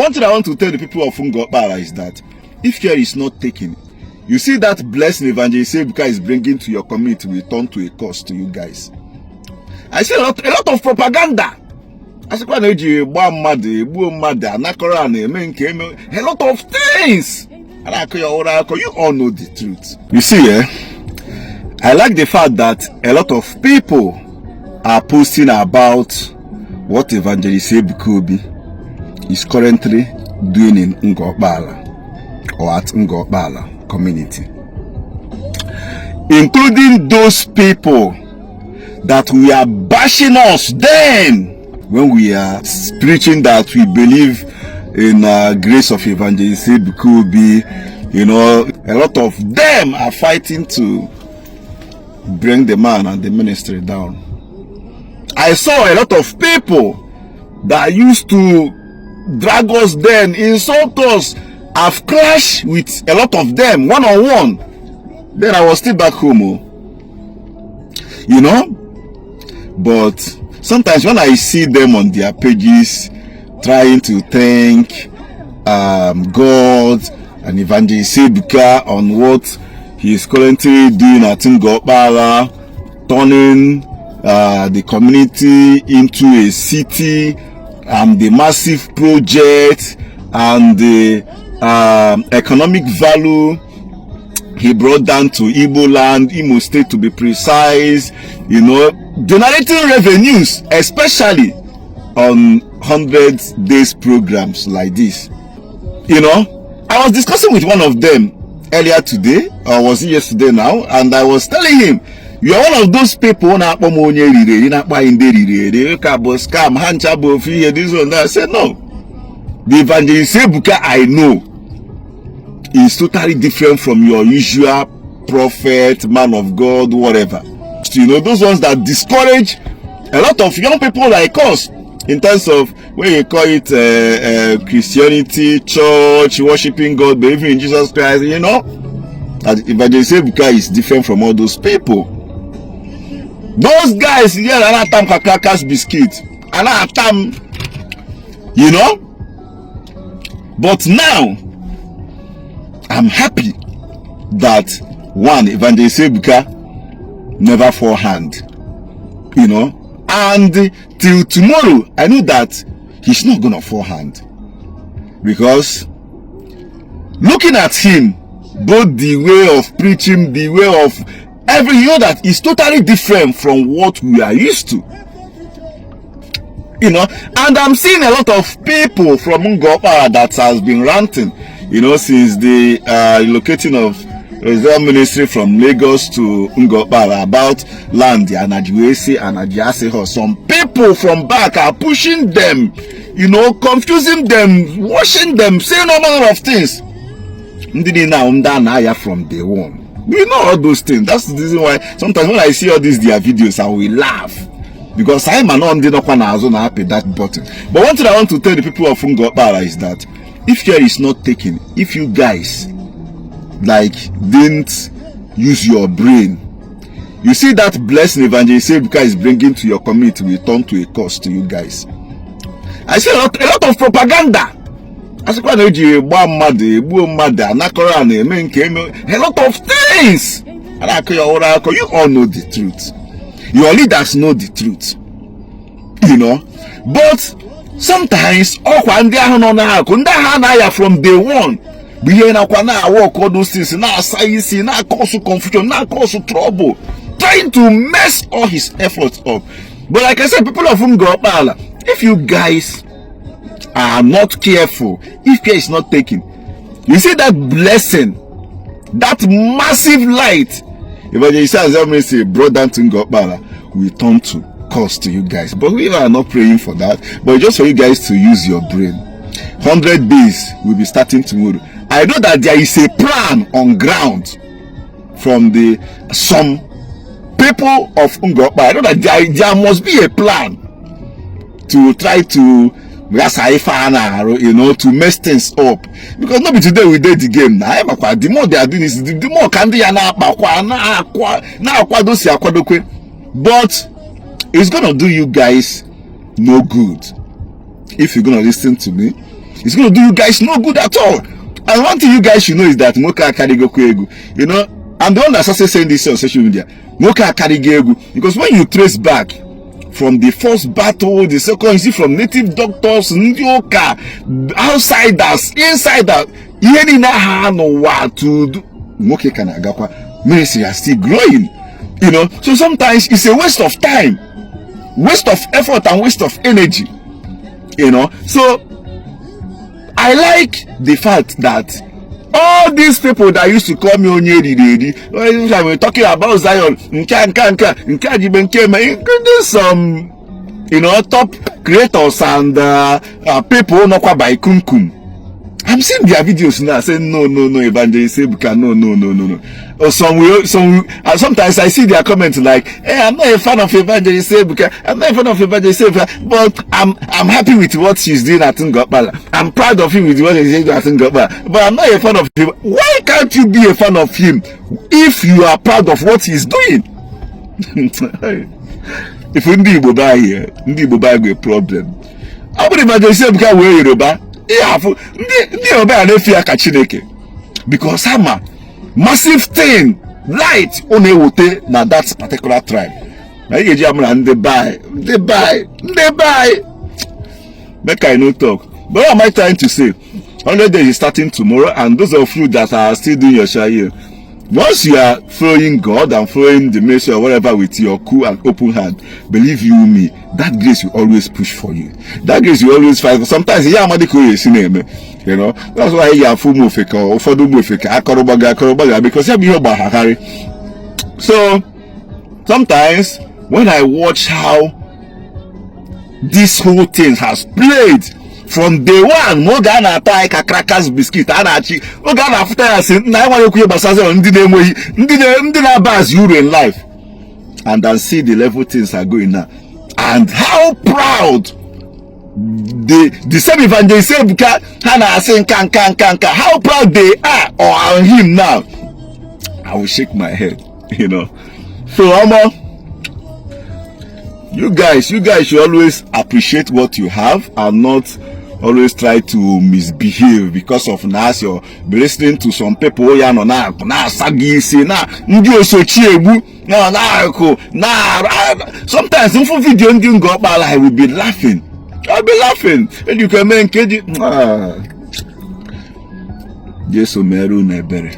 one thing I want to tell the people of Ngor Okpala is that if care is not taken, you see that blessing Evangelist Ebuka is bringing to your community will turn to a cost to you guys. I see a lot of propaganda. I see a lot of things. You all know the truth. You see, I like the fact that a lot of people are posting about what Evangelist Ebuka Obi is currently doing in Ngor Okpala or at Ngor Okpala community, including those people that we are bashing us then when we are preaching that we believe in grace of Evangelist Ebuka Obi. You know, a lot of them are fighting to bring the man and the ministry down. I saw a lot of people that used to drag us then, insult us, have clashed with a lot of them one-on-one. Then I was still back home, you know. But sometimes when I see them on their pages trying to thank God and Evangelist Ebuka on what he is currently doing at Ngor Okpala, turning the community into a city, and the massive project and the economic value he brought down to Igbo land, Imo State to be precise, you know, generating revenues, especially on 100 days programs like this. You know, I was discussing with one of them earlier today, or was it yesterday now, and I was telling him, you are one of those people who are scam, this one, that. I said, no. The Evangelist Ebuka I know is totally different from your usual prophet, man of God, whatever. You know, those ones that discourage a lot of young people like us in terms of when you call it Christianity, church, worshiping God, believing in Jesus Christ, you know. And Evangelist Ebuka is different from all those people. Those guys, yeah, anatam kakakas biscuit, anatam, you know. But now, I'm happy that one, Evangelist Ebuka never forehand, you know, and till tomorrow, I know that he's not gonna forehand, because looking at him, both the way of preaching, the way of every year, that is totally different from what we are used to, you know. And I'm seeing a lot of people from Ngor Okpala that has been ranting, you know, since the relocating of Reserve Ministry from Lagos to Ngor Okpala about land and Ajiwese and Ajiaseho. Some people from back are pushing them, you know, confusing them, washing them, saying all manner of things. From day one. We know all those things. That's the reason why sometimes when I see all these their videos, I will laugh, because I'm not happy that button. But one thing I want to tell the people of Ngor Okpala is that if care is not taken, if you guys like didn't use your brain, you see that blessing Evangelist Ebuka is bringing to your community will turn to a cost to you guys. I see a lot of propaganda. A lot of things. You all know the truth. Your leaders know the truth, you know. But sometimes from day one, work all those things, now cause confusion, now cause trouble, trying to mess all his efforts up. But like I said, people of Ngor Okpala, if you guys are not careful, if care is not taken, you see that blessing, that massive light Evangelist brought down to Ngor Okpala will turn to cost to you guys. But we are not praying for that, but just for you guys to use your brain. 100 days will be starting tomorrow. I know that there is a plan on ground from some people of Ngor Okpala. I know that there must be a plan to try to, you know, to mess things up, because not be today we did the game now. The more they are doing this, the more can they but it's gonna do you guys no good if you're gonna listen to me. It's going to do you guys no good at all. And one thing you guys should know is that Moka Karigoku, you know, I'm the one that's also saying this on social media. Moka Karigegu, because when you trace back from the first battle, the second, you see from native doctors, Ndioka, outsiders, insiders, hearing what to do. Moke Kanagakwa, ministry are still growing, you know. So sometimes it's a waste of time, waste of effort, and waste of energy, you know. So I like the fact that all these people that used to call me Onyeri, we're talking about Zion, including some, you know, top creators and people not quite by Kumkum. I'm seeing their videos now saying no, Evangelist Ebuka, no. Or sometimes I see their comments like, hey, I'm not a fan of Evangelist Ebuka, but I'm happy with what she's doing at Ngor Okpala. I'm proud of him with what he's doing at Ngor Okpala, but I'm not a fan of him. Why can't you be a fan of him if you are proud of what he's doing? If Ndi Igbo buy here, Ndi Igbo buy a problem. How would Evangelist Ebuka wear Yoruba? Because I'm a massive thing light on a wote na that particular tribe. And they buy. Make I no talk. But what am I trying to say? 100 days is starting tomorrow, and those of you that are still doing your share, once you are following God and following the message or whatever with your cool and open hand, believe you me, that grace will always push for you. That grace will always fight. Sometimes, you know, that's why you are full mufeka or for the mufeka, because you have been. So, sometimes, when I watch how this whole thing has played, from day one, Mogana attack a crackers biscuit, Anachi, Mogana after I said, I want to bas you in life, and then see the level things are going now, and how proud the same Evangelist Ebuka, Hana saying, how proud they are on him now. I will shake my head, you know. So, you guys should always appreciate what you have and not always try to misbehave because of nas. You're listening to some people sometimes in video I will be laughing. I'll be laughing, and you can make it. Yes, Omeru Nebere.